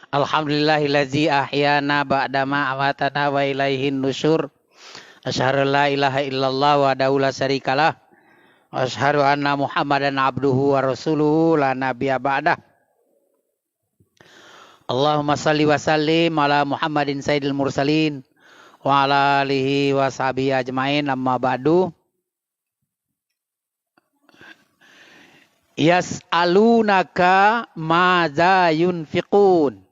Alhamdulillahillazi ahyana ba'dama amatana wa ilaihin nusyur. Asyhadu an la ilaha illallah wa la syarikalah. Wa asyhadu anna Muhammadan abduhu wa rasuluhu la nabiyya ba'dah. Allahumma salli wa sallim ala Muhammadin sayyidil mursalin wa ala alihi wa sahbihi ajmain, amma ba'du. Yas'alunaka madza yunfiqun.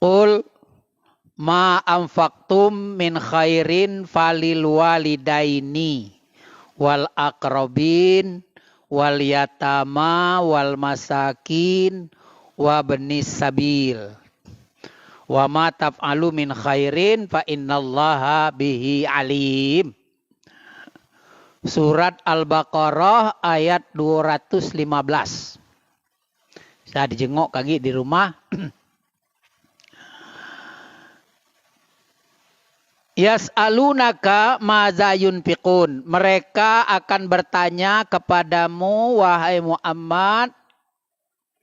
Qul ma anfaqtum min khairin falil walidaini wal aqrabin wal yatama wal masakin wa benis sabil wa ma taf'alu min khairin fa innallaha bihi alim. Surat Al-Baqarah ayat 215. Saya dijengok kaki di rumah. Yas'alunaka madza yunfiqun. Mereka akan bertanya kepadamu, wahai Muhammad,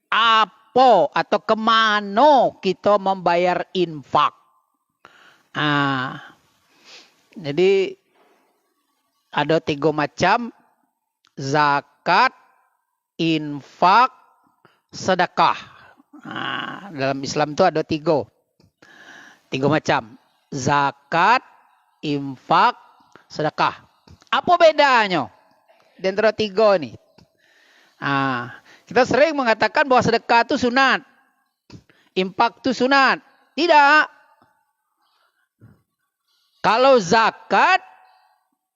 apa atau kemana kita membayar infak. Jadi ada 3 macam: zakat, infak, sedekah. Dalam Islam itu ada 3 macam: zakat, infak, sedekah. Apa bedanya di antara 3 ini? Kita sering mengatakan bahwa sedekah itu sunat, infak itu sunat. Tidak. Kalau zakat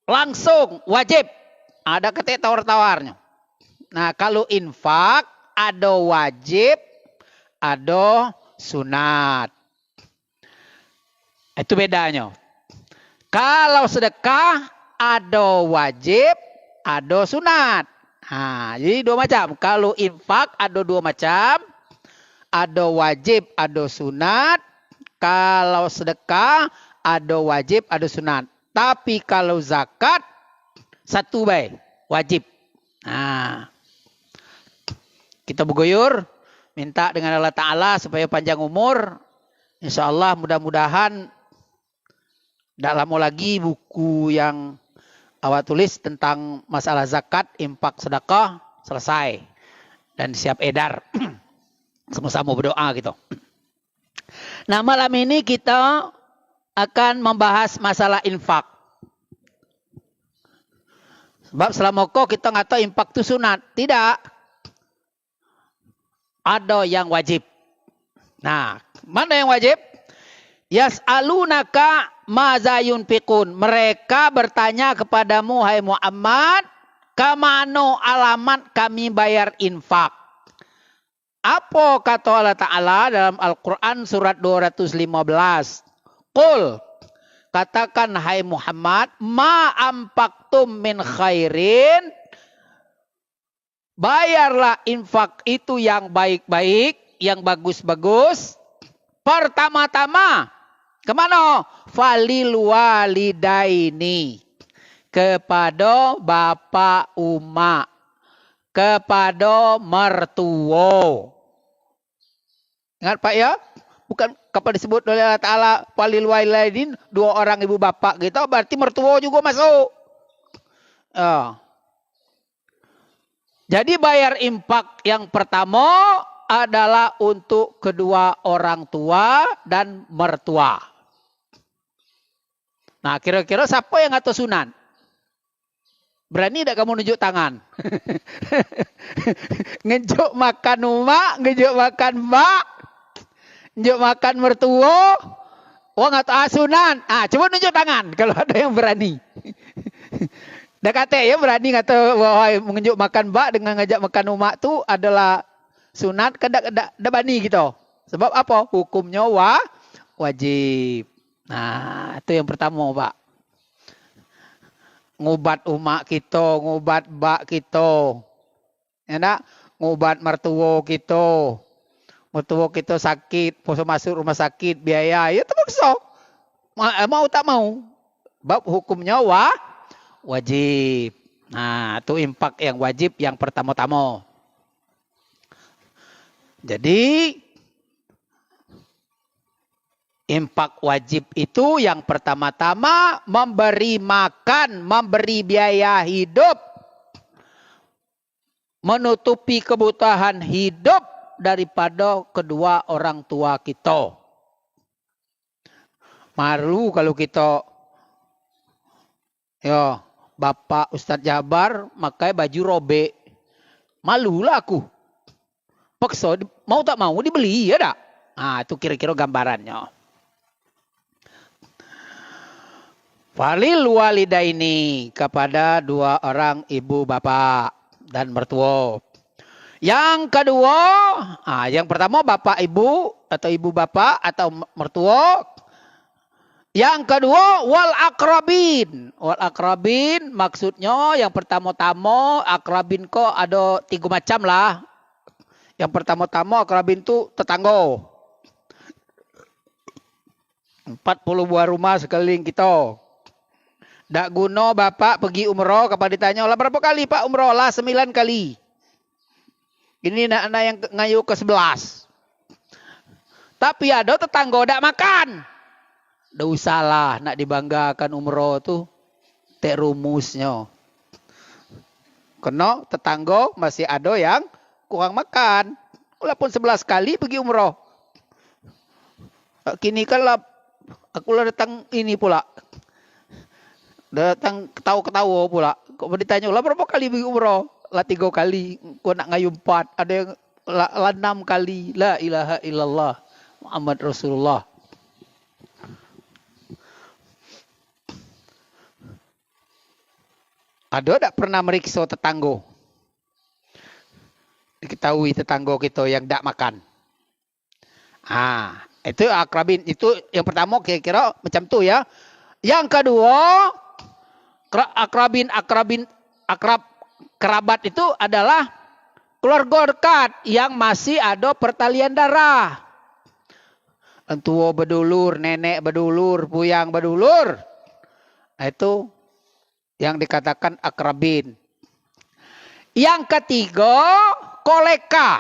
langsung wajib, ada ketik tawar-tawarnya. Nah, kalau infak ada wajib, ada sunat. Itu bedanya. Kalau sedekah ada wajib, ada sunat. Jadi 2 macam. Kalau infak ada 2 macam. Ada wajib, ada sunat. Kalau sedekah ada wajib, ada sunat. Tapi kalau zakat 1 baik, wajib. Kita berguyur, minta dengan Allah Ta'ala supaya panjang umur. Insya Allah mudah-mudahan tidak lama lagi buku yang awak tulis tentang masalah zakat, infak, sedekah selesai dan siap edar. Sama-sama berdoa gitu. Nah, malam ini kita akan membahas masalah infak. Sebab selama kita nggak tahu infak itu sunat. Tidak. Ada yang wajib. Nah, mana yang wajib? Yas'alunaka madza yunfiqun. Mereka bertanya kepadamu, hai Muhammad, kemana alamat kami bayar infak? Apa kata Allah Ta'ala dalam Al-Quran surat 215? Qul, katakan hai Muhammad, ma anfaqtum min khairin, bayarlah infak itu yang baik-baik, yang bagus-bagus. Pertama-tama, kemana? Falil walidaini, kepada bapak umak, kepada mertua. Ingat Pak ya? Bukan kapan disebut oleh Allah Ta'ala falil walidain, 2 orang ibu bapak gitu, berarti mertua juga masuk. Jadi bayar infak yang pertama adalah untuk kedua orang tua dan mertua. Nah, kira-kira siapa yang ngatur sunat? Berani tidak kamu nunjuk tangan? Ngejuk makan umak, ngejuk makan mbak, ngejuk makan mertua, ngatur sunat. Coba nunjuk tangan kalau ada yang berani. Dah kata ya berani kata bahwa menunjuk makan mbak dengan ngajak makan umak tu adalah sunat, kan dak bani gitu. Sebab apa? Hukumnya wajib. Nah, itu yang pertama, Pak. Ngubat umak kita, ngubat mbak kita. Ya nak? Ngubat mertua kita. Mertua kita sakit, poso masuk rumah sakit, biaya, ya terpaksa. Mau tak mau. Bab hukumnya wajib. Nah, itu infak yang wajib yang pertama-tama. Jadi infak wajib itu yang pertama-tama memberi makan, memberi biaya hidup, menutupi kebutuhan hidup daripada kedua orang tua kita. Malu kalau kita, ya Bapak Ustadz Jabar pakai baju robek. Malulah aku. Paksa, mau tak mau dibeli, ya tak? Nah, itu kira-kira gambarannya. Falil walidaini, kepada dua orang ibu bapak dan mertua. Yang kedua, yang pertama bapak ibu atau ibu bapak atau mertua. Yang kedua wal akrabin. Wal akrabin maksudnya yang pertama-tama akrabin kok ada 3 macam lah. Yang pertama-tama akrabin itu tetangga. 40 buah rumah sekeliling kita. Dak guna bapak pergi umroh, kapan ditanya, lah berapa kali pak umroh? Lah 9 kali. Ini anak-anak yang ngayu ke 11. Tapi ada tetangga dak makan. Dak usahlah nak dibanggakan umroh tuh. Tak rumusnya. Kena tetangga masih ada yang kurang makan. Walaupun 11 kali pergi umroh. Kini kan lah, aku lah datang ini pula. Datang ketawa-ketawa pula. Kok ditanya, lah berapa kali pergi umroh? Lah 3 kali. Kau nak ngayu 4. Ada yang lah 6 kali. La ilaha illallah. Muhammad Rasulullah. Ada tak pernah meriksa tetangga? Diketahui tetangga kita yang tak makan. Itu akrabin. Itu yang pertama kira-kira macam tu ya. Yang kedua, kerabat itu adalah keluarga dekat yang masih ada pertalian darah. Tua berdulur, nenek berdulur, puyang berdulur. Itu yang dikatakan akrabin. Yang ketiga, koleka.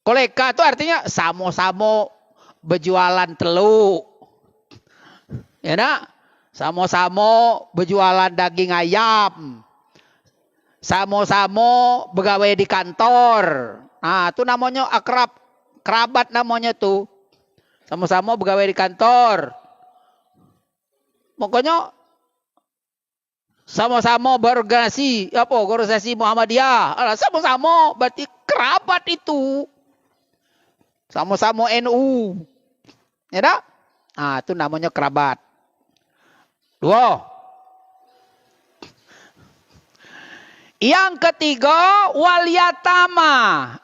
Koleka itu artinya sama-sama berjualan telur. Ya nak? Sama-sama berjualan daging ayam. Sama-sama bergawe di kantor. Nah, itu namanya kerabat namanya tuh. Sama-sama bergawe di kantor. Pokoknya sama-sama berorganisasi, organisasi Muhammadiyah. Sama-sama berarti kerabat itu. Sama-sama NU. Ya tak? Nah, itu namanya kerabat. 2. Yang ketiga, wal yatama,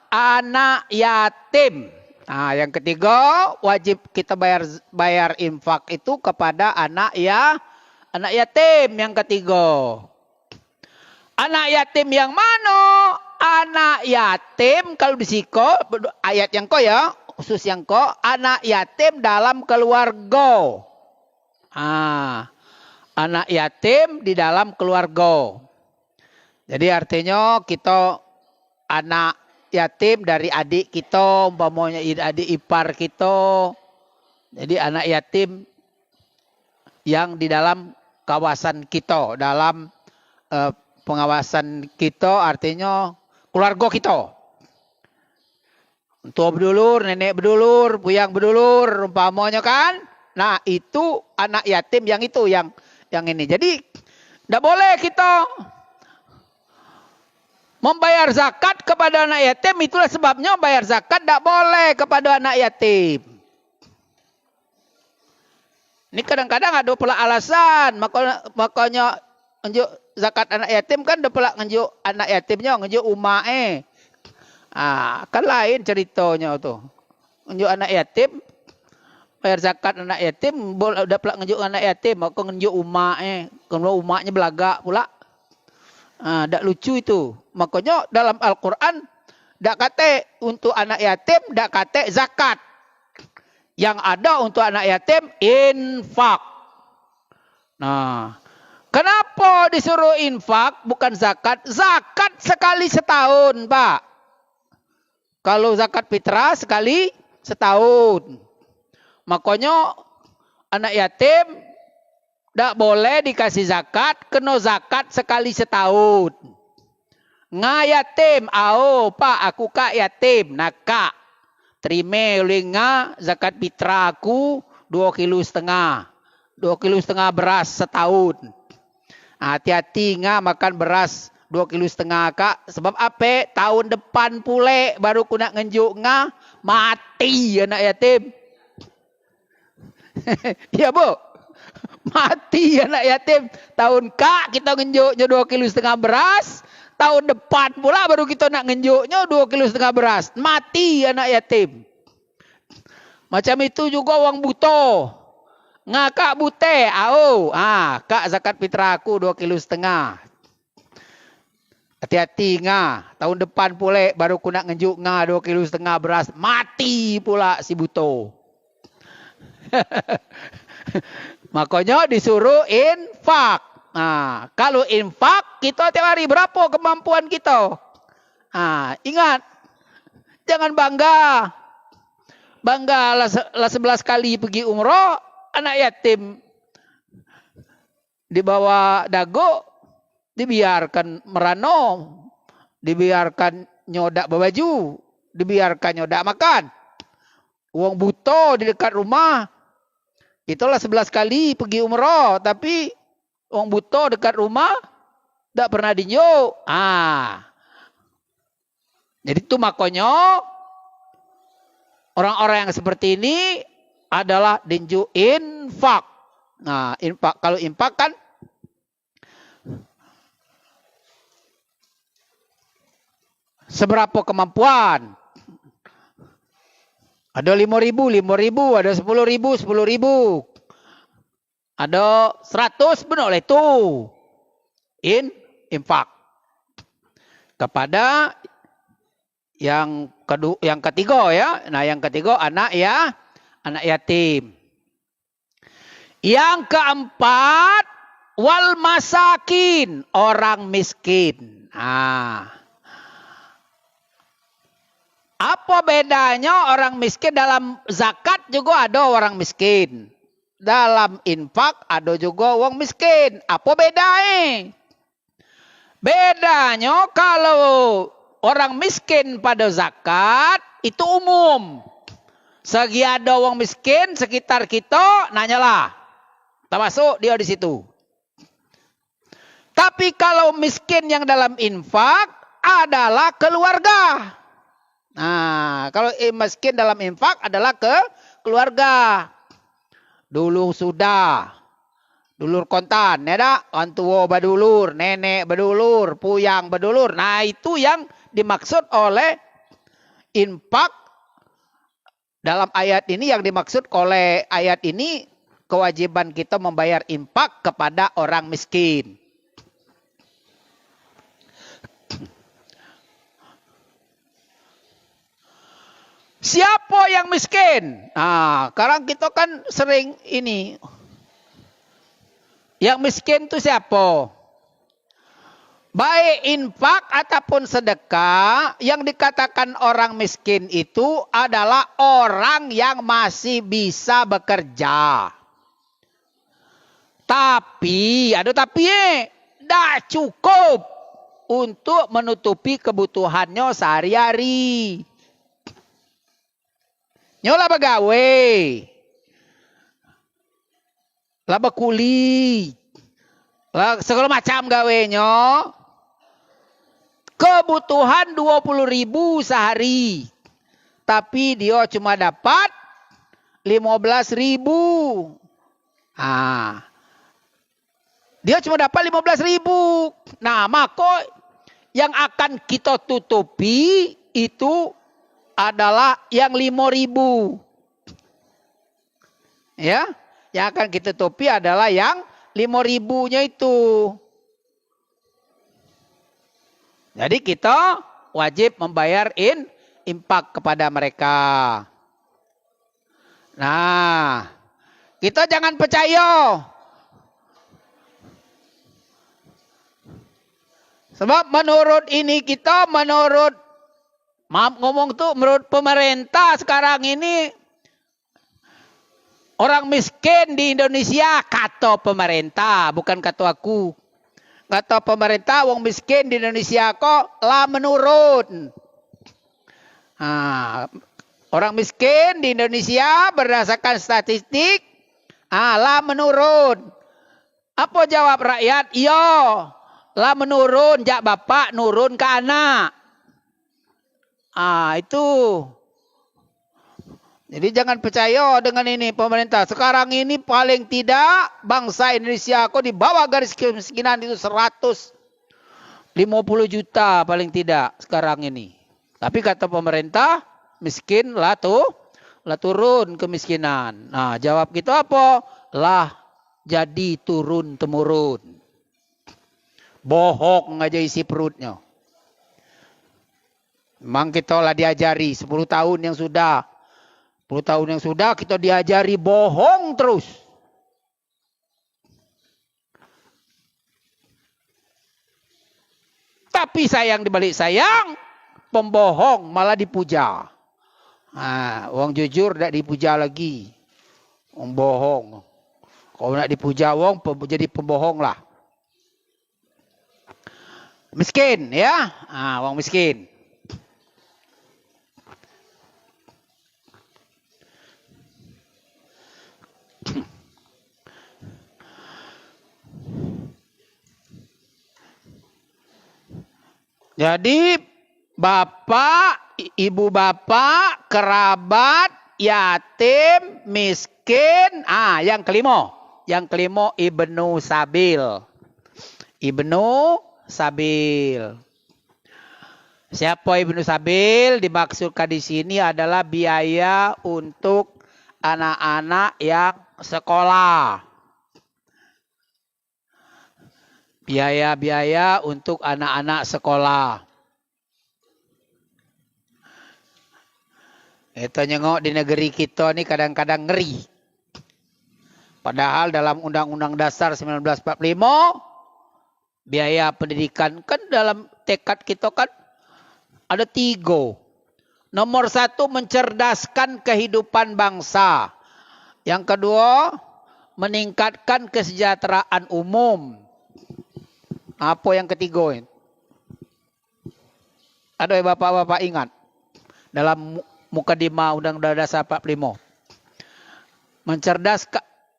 anak yatim. Nah, yang ketiga, wajib kita bayar infak itu kepada anak yatim yang ketiga. Anak yatim yang mana? Anak yatim kalau disiko ayat yang ko ya, khusus yang ko, anak yatim dalam keluarga. Anak yatim di dalam keluarga. Jadi artinya kita anak yatim dari adik kita, umpamanya adik ipar kita. Jadi anak yatim yang di dalam kawasan kita, dalam pengawasan kita artinya keluarga kita. Tua berdulur, nenek berdulur, puyang berdulur, umpamanya kan. Nah itu anak yatim yang itu, yang ini. Jadi tidak boleh kita membayar zakat kepada anak yatim. Itulah sebabnya bayar zakat tidak boleh kepada anak yatim. Ini kadang-kadang ada pula alasan. Makanya ngejuk zakat anak yatim kan ada pula ngejuk anak yatimnya, ngejuk umae. Kan lain ceritanya tuh. Ngejuk anak yatim, bayar zakat anak yatim, udah pula ngejuk anak yatim, maka ngejuk umae. Kalau umaknya belagak pula. Tak lucu itu. Makanya dalam Al-Quran, tak kata untuk anak yatim, tak kata zakat. Yang ada untuk anak yatim, infak. Nah, kenapa disuruh infak bukan zakat? Zakat sekali setahun, Pak. Kalau zakat fitrah sekali setahun. Makanya anak yatim tidak boleh dikasih zakat, kena zakat sekali setahun. Yatim, pak aku kak yatim, nak kak terima oleh zakat fitrah aku 2,5 kg. 2,5 kg beras setahun. Hati-hati makan beras 2,5 kg kak. Sebab apa? Tahun depan pule baru ku nak ngenjuk mati anak yatim. Ya bu, mati anak yatim. Tahun kak kita ngenjuknya 2,5 kg beras. Tahun depan pula baru kita nak ngenjuknya 2,5 kg beras. Mati anak yatim. Macam itu juga orang buta. Kak bute, kak zakat fitrah aku 2,5 kg. Hati-hati tahun depan pula baru ku nak ngenjuk 2,5 kg beras. Mati pula si buto. Makanya disuruh infak. Kalau infak kita tiap hari berapa kemampuan kita? Ingat, jangan bangga. Bangga lah 11 kali pergi umrah, anak yatim dibawa dago, dibiarkan merano, dibiarkan nyodak berbaju, dibiarkan nyodak makan. Uang buta di dekat rumah, itulah 11 kali pergi umrah, tapi uang buta dekat rumah tak pernah dinjuk. Jadi itu makanya orang-orang yang seperti ini adalah dinjuk infak. Infak, kalau infak kan seberapa kemampuan. Ada 5.000, ada 10.000, 10.000. Ada 100 benar itu. Infak. Kepada yang ketiga ya. Yang ketiga anak yatim. Yang keempat wal masakin, orang miskin. Apa bedanya orang miskin? Dalam zakat juga ada orang miskin. Dalam infak ada juga orang miskin. Apa bedanya? Bedanya kalau orang miskin pada zakat itu umum. Segi ada orang miskin sekitar kita, nanyalah. Termasuk dia di situ. Tapi kalau miskin yang dalam infak adalah keluarga. Kalau miskin dalam infak adalah keluarga. Dulu sudah. Dulur kontan, ya dak? Orang tua berdulur, nenek berdulur, puyang berdulur. Itu yang dimaksud oleh infak dalam ayat ini. Yang dimaksud oleh ayat ini kewajiban kita membayar infak kepada orang miskin. Siapa yang miskin? Sekarang kita kan sering ini. Yang miskin itu siapa? Baik infak ataupun sedekah, yang dikatakan orang miskin itu adalah orang yang masih bisa bekerja. Tapi, tidak cukup untuk menutupi kebutuhannya sehari-hari. Nyola begawe, laba kuli, segala macam gawenya. Kebutuhan 20.000 sehari. Tapi dia cuma dapat 15.000. Dia cuma dapat 15.000. Maka yang akan kita tutupi itu adalah yang 5.000. Ya, yang akan kita tutupi adalah yang 5.000-nya itu. Jadi kita wajib membayar infak kepada mereka. Kita jangan percaya. Sebab menurut Maaf ngomong tuh menurut pemerintah sekarang ini orang miskin di Indonesia kata pemerintah, bukan kata aku. Kata pemerintah wong miskin di Indonesia kok lah menurun. Nah, orang miskin di Indonesia berdasarkan statistik lah menurun. Apa jawab rakyat? Iya, lah menurun, jak bapak nurun ke anak. Itu. Jadi jangan percaya dengan ini pemerintah. Sekarang ini paling tidak bangsa Indonesia kok di bawah garis kemiskinan itu 150 juta paling tidak sekarang ini. Tapi kata pemerintah miskin lah turun kemiskinan. Nah jawab kita apa? Lah jadi turun temurun. Bohong aja isi perutnya. Memang kita lah diajari 10 tahun yang sudah. 10 tahun yang sudah kita diajari bohong terus. Tapi sayang dibalik sayang, pembohong malah dipuja. Wong jujur tidak dipuja lagi. Wong bohong. Kalau nak dipuja wong jadi pembohong lah. Miskin ya. Wong miskin. Jadi bapak, ibu bapak, kerabat, yatim, miskin. Yang kelima. Yang kelima Ibnu Sabil. Ibnu Sabil. Siapa Ibnu Sabil? Dimaksudkan di sini adalah biaya untuk anak-anak yang sekolah. Biaya-biaya untuk anak-anak sekolah. Itu nyengok di negeri kita ini kadang-kadang ngeri. Padahal dalam Undang-Undang Dasar 1945, biaya pendidikan kan dalam tekad kita kan ada 3. Nomor 1 mencerdaskan kehidupan bangsa. Yang kedua, meningkatkan kesejahteraan umum. Apa yang ketiga? Ada bapak-bapak ingat? Dalam mukadimah Undang-Undang Dasar 45.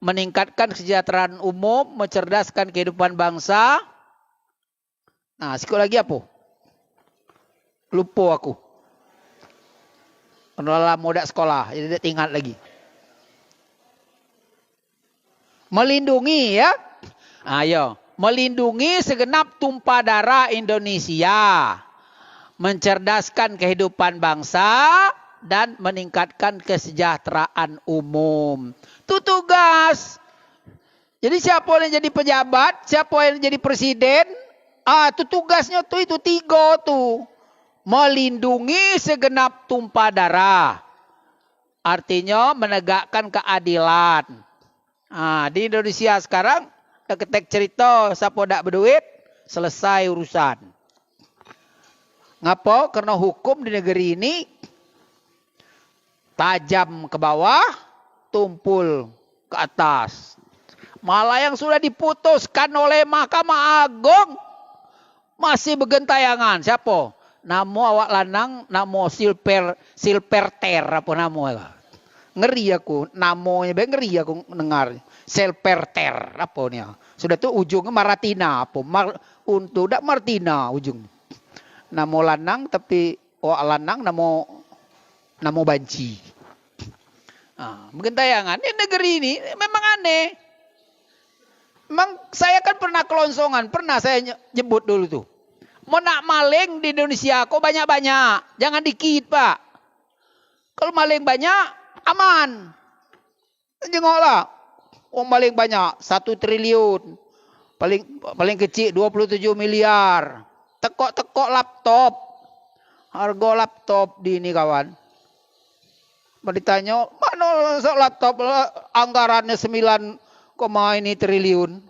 Meningkatkan kesejahteraan umum, mencerdaskan kehidupan bangsa. Sekali lagi apa? Lupa aku. Pengelola modak sekolah, jadi tidak ingat lagi. Melindungi ya. Ayo. Melindungi segenap tumpah darah Indonesia. Mencerdaskan kehidupan bangsa dan meningkatkan kesejahteraan umum. Itu tugas. Jadi siapa yang jadi pejabat, siapa yang jadi presiden, itu tugasnya tuh itu 3 tuh. Melindungi segenap tumpah darah. Artinya menegakkan keadilan. Di Indonesia sekarang ketek cerita siapa dak berduit, selesai urusan. Ngapa? Karena hukum di negeri ini tajam ke bawah, tumpul ke atas. Malah yang sudah diputuskan oleh Mahkamah Agung masih bergentayangan. Siapa? Namo awak lanang, namo silperter apa namo? Ngeri aku, namonya ngeri aku dengar. Silperter apa nih? Sudah tuh ujungnya Maratina apa? Untuk dak Martina ujung. Namo lanang tapi awak lanang namo banci. Bergentayangan. Ini negeri ini memang aneh. Memang saya kan pernah kelonsongan, pernah saya nyebut dulu tuh. Mau nak maling di Indonesia kok banyak-banyak. Jangan dikit Pak. Kalau maling banyak, aman. Jengoklah. Maling banyak, 1 triliun. Paling kecil 27 miliar. Tekok-tekok laptop. Harga laptop di ini kawan. Ditanya, mana laptop anggarannya 9, ini triliun.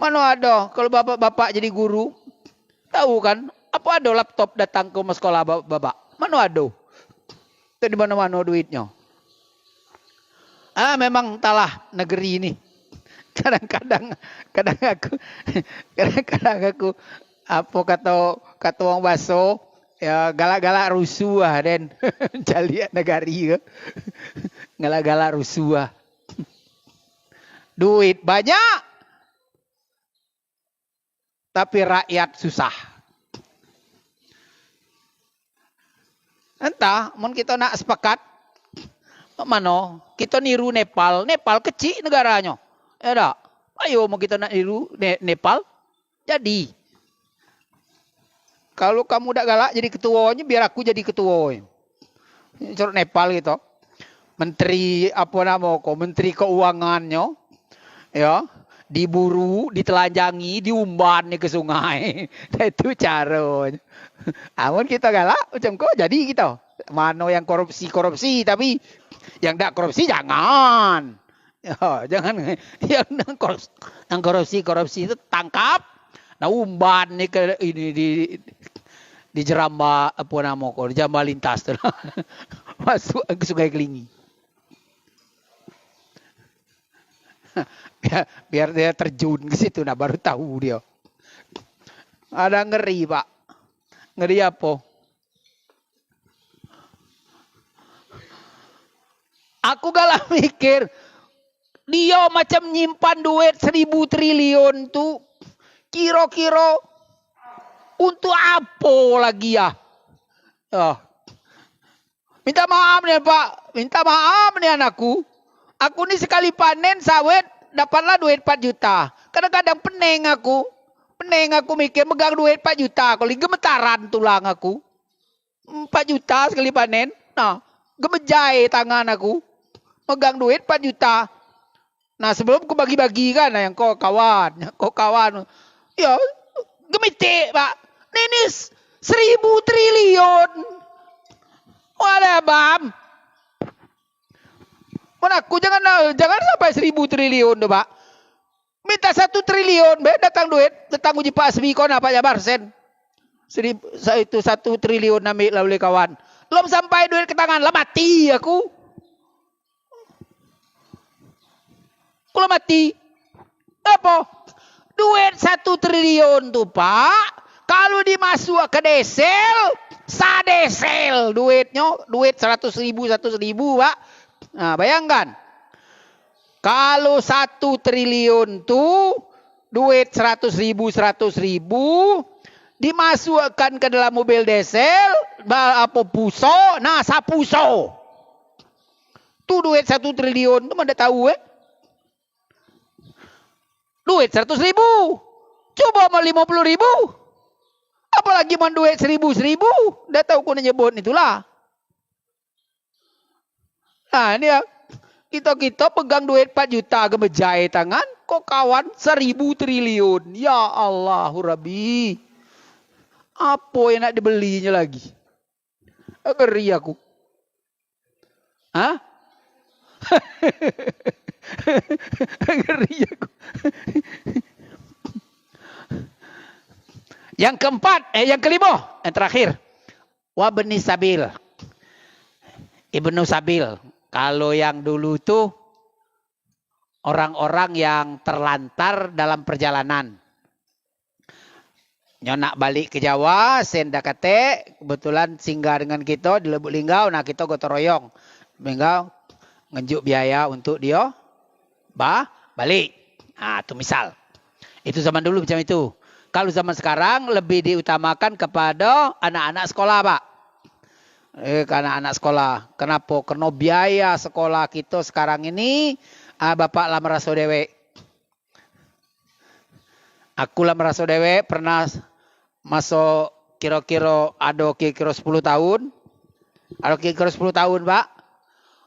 Mana ada kalau bapak-bapak jadi guru. Tahu kan, apa ada laptop datang ke sekolah bapak? Mana ada? Itu di mana-mana duitnya. Memang talah negeri ini. Kadang-kadang aku apa kata orang baso ya galak-galak rusuh dan jaliat negari ke. Galak-galak rusuh. Duit banyak tapi rakyat susah. Entah, mun kita nak sepakat, mana kita niru Nepal. Nepal kecil negaranya. Ya tak? Ayo mau kita nak niru Nepal, jadi. Kalau kamu dak galak jadi ketuanya, biar aku jadi ketua. Curut Nepal gitu. Menteri apa nama kok? Menteri keuangannya, ya. Diburu, ditelanjangi, diumban ke sungai. Nah, itu caranya. Amun kita galak macam kok jadi kita. Mano yang korupsi tapi yang tidak korupsi jangan. Ya, jangan yang korupsi itu tangkap. Nah umban nih ke ini di Jeramba apa nama kok di Jeramba lintas tuh. Masuk ke Sungai Kelingi. Biar dia terjun ke situ, nah baru tahu dia. Ada ngeri Pak. Ngeri apa? Aku galak mikir, dia macam nyimpan duit 1.000 triliun tuh, kira-kira untuk apa lagi ya? Oh. Minta maaf nih Pak, minta maaf nih anakku. Aku nih sekali panen sawit dapatlah duit 4 juta. Kadang-kadang pening aku mikir megang duit 4 juta. Kalau gemetaran tulang aku. 4 juta sekali panen. Nah, gemejai tangan aku. Megang duit 4 juta. Nah, sebelum aku bagi-bagi kan yang kau kawan. Ya, gemete Pak. Ini 1.000 triliun. Wadah Bam. Aku jangan sampai 1.000 triliun tuh Pak. Minta 1 triliun, datang uji Pak Asbi kau apa jabar sen. Itu 1 triliun ambil oleh kawan. Belum sampai duit ke tangan, lah mati aku. Kalau mati, apa? Duit 1 triliun tuh Pak. Kalau dimasuk ke desel, sadesel duitnya, duit 100.000 Pak. Nah, bayangkan. Kalau 1 triliun tuh duit 100.000 dimasukkan ke dalam mobil diesel apa puso, nah sapuso. Tuh duit 1 triliun tuh mana tahu Duit 100.000. Coba mau 50.000. Apalagi mau duit 1.000. Udah tahu aku nyebut itulah. Nah ini ya, kita pegang duit 4 juta gemejai tangan, kok kawan 1.000 triliun. Ya Allah Rabbi. Apa yang nak dibelinya lagi? Ngeri aku. Hah? Ngeri aku. Yang keempat, yang kelima, yang terakhir. Wabni Sabil. Ibnu Sabil. Kalau yang dulu tuh orang-orang yang terlantar dalam perjalanan. Nyonak balik ke Jawa, senda kate, kebetulan singgah dengan kita di Lubuk Linggau, nah kita gotong royong. Linggau ngejuk biaya untuk dia balik. Nah, itu misal. Itu zaman dulu macam itu. Kalau zaman sekarang lebih diutamakan kepada anak-anak sekolah, Pak. Karena anak sekolah. Kenapa? Karena biaya sekolah kita sekarang ini Bapak lah merasa dewe. Aku lah merasa dewe pernah masuk kira-kira 10 tahun. Ada kira-kira 10 tahun, Pak.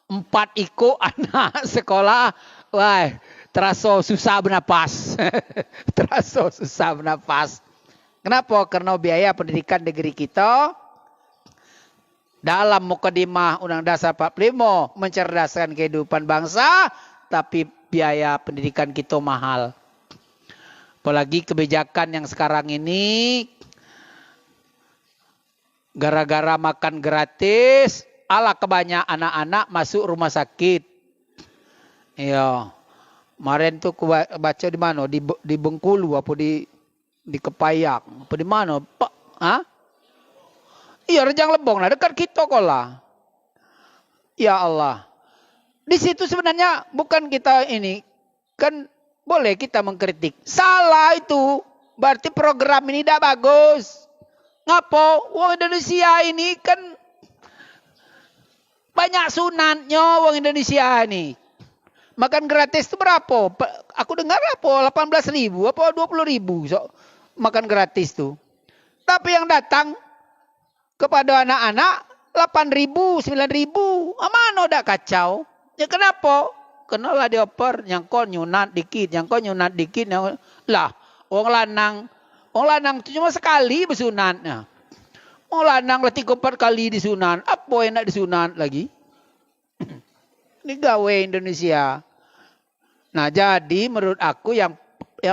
4 ikut anak sekolah. Wah, terasa susah bernapas. Terasa susah bernapas. Kenapa? Karena biaya pendidikan negeri kita dalam mukadimah Undang-Undang Dasar 45 mencerdaskan kehidupan bangsa, tapi biaya pendidikan kita mahal. Apalagi kebijakan yang sekarang ini Gara-gara makan gratis, ala kebanyakan anak-anak masuk rumah sakit. Iya. Kemarin tuh baca di mana? Di Bengkulu apa di Kepayak? Apa di mana? Pak, ah? Iya, Rejang Lebong lah, dekat kita kok lah. Ya Allah. Di situ sebenarnya bukan kita ini, kan boleh kita mengkritik. Salah itu. Berarti program ini tidak bagus. Ngapo? Wong Indonesia ini kan banyak sunatnya wong Indonesia ini. Makan gratis itu berapa? Aku dengar apa? 18.000 apa 20.000 so, makan gratis tuh. Tapi yang datang kepada anak-anak 8.000, 9.000. Mana udah kacau? Ya kenapa? Kenalah dioper, nyangkon nyunat dikit, lah, wong lanang itu cuma sekali bersunatnya. Wong lanang lah 3-4 kali disunat. Apa yang nak disunat lagi? Ini gawe Indonesia. Nah, jadi menurut aku yang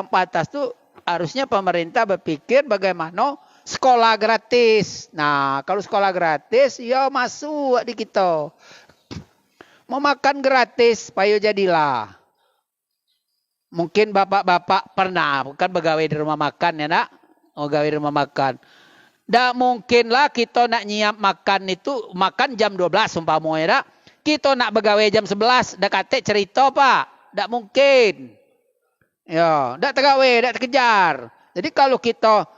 pantas tuh harusnya pemerintah berpikir bagaimana sekolah gratis. Nah, kalau sekolah gratis, ya masuk di kita. Mau makan gratis, payo jadilah. Mungkin bapak-bapak pernah, bukan begawe di rumah makan ya nak? Oh, gawe di rumah makan. Nggak mungkin lah kita nak nyiap makan itu, makan jam 12 umpamanya nak. Kita nak begawe jam 11, dah kate cerita pak. Nggak mungkin. Ya, nggak tergawe, nggak terkejar. Jadi kalau kita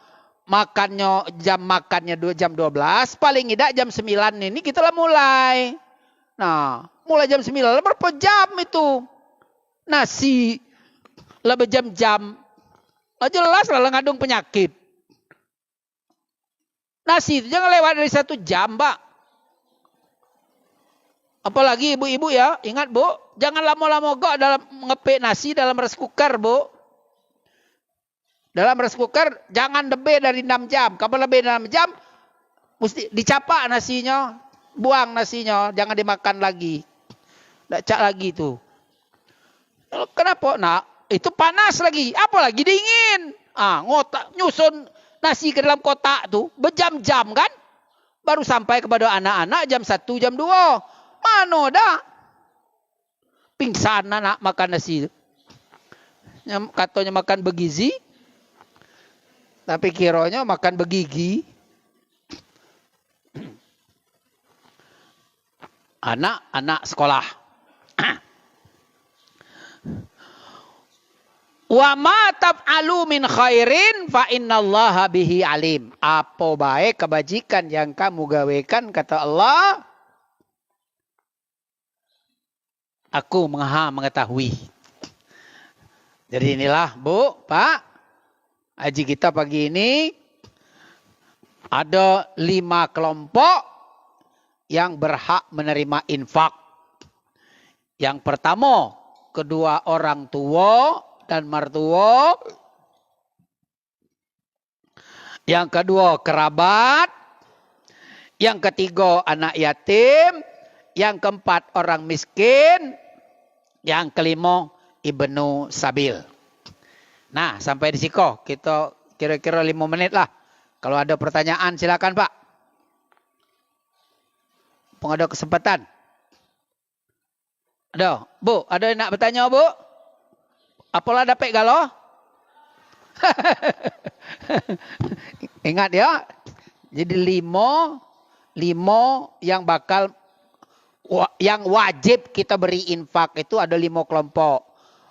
jam makannya jam 12, paling tidak jam 9 ini kita lah mulai. Nah, mulai jam 9 berapa jam itu? Nasi lah berjam-jam. Jelas lah ngandung penyakit. Nasi itu jangan lewat dari 1 jam, Pak. Apalagi ibu-ibu ya, ingat Bu, jangan lama-lama kok dalam ngepek nasi dalam rice cooker, Bu. Dalam rice cooker jangan lebih dari 6 jam. Kalau lebih dari 6 jam, mesti dicapak nasinya, buang nasinya, jangan dimakan lagi. Nggak cak lagi tuh. Kenapa? Nah, itu panas lagi, apalagi dingin. Ngotak nyusun nasi ke dalam kotak tuh berjam-jam kan? Baru sampai kepada anak-anak jam 1, jam 2. Mana dah? Pingsan anak makan nasi. Katanya makan bergizi. Tapi kiranya makan begigi. Anak-anak sekolah. Wa ma taf'alu min khairin fa innallaha bihi alim. Apa baik kebajikan yang kamu gawekan kata Allah, aku maha mengetahui. Jadi inilah Bu, Pak, haji kita pagi ini ada 5 kelompok yang berhak menerima infak. Yang pertama, kedua orang tua dan mertua. Yang kedua, kerabat. Yang ketiga, anak yatim. Yang keempat, orang miskin. Yang kelima, ibnu sabil. Nah, sampai di siko. Kita kira-kira 5 menit lah. Kalau ada pertanyaan silakan Pak. Ada kesempatan. Ada, Bu, ada yang nak bertanya Bu? Apalah dapat galau? Ingat ya. Jadi 5 yang wajib kita beri infak itu ada 5 kelompok.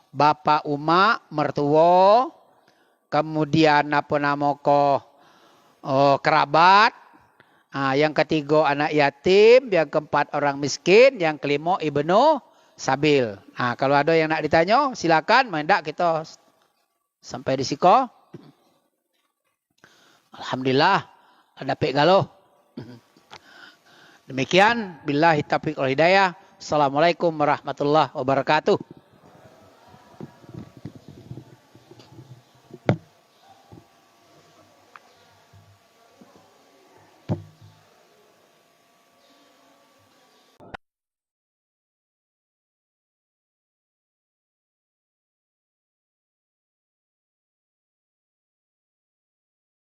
Bapak Uma, mertua, kemudian kerabat, yang ketiga anak yatim, yang keempat orang miskin, yang kelima ibnu sabil. Nah, kalau ada yang nak ditanya, silakan. Mendak kita sampai di siko. Alhamdulillah, ada pek galuh. Demikian, billahi taufiq wal hidayah. Assalamualaikum warahmatullahi wabarakatuh.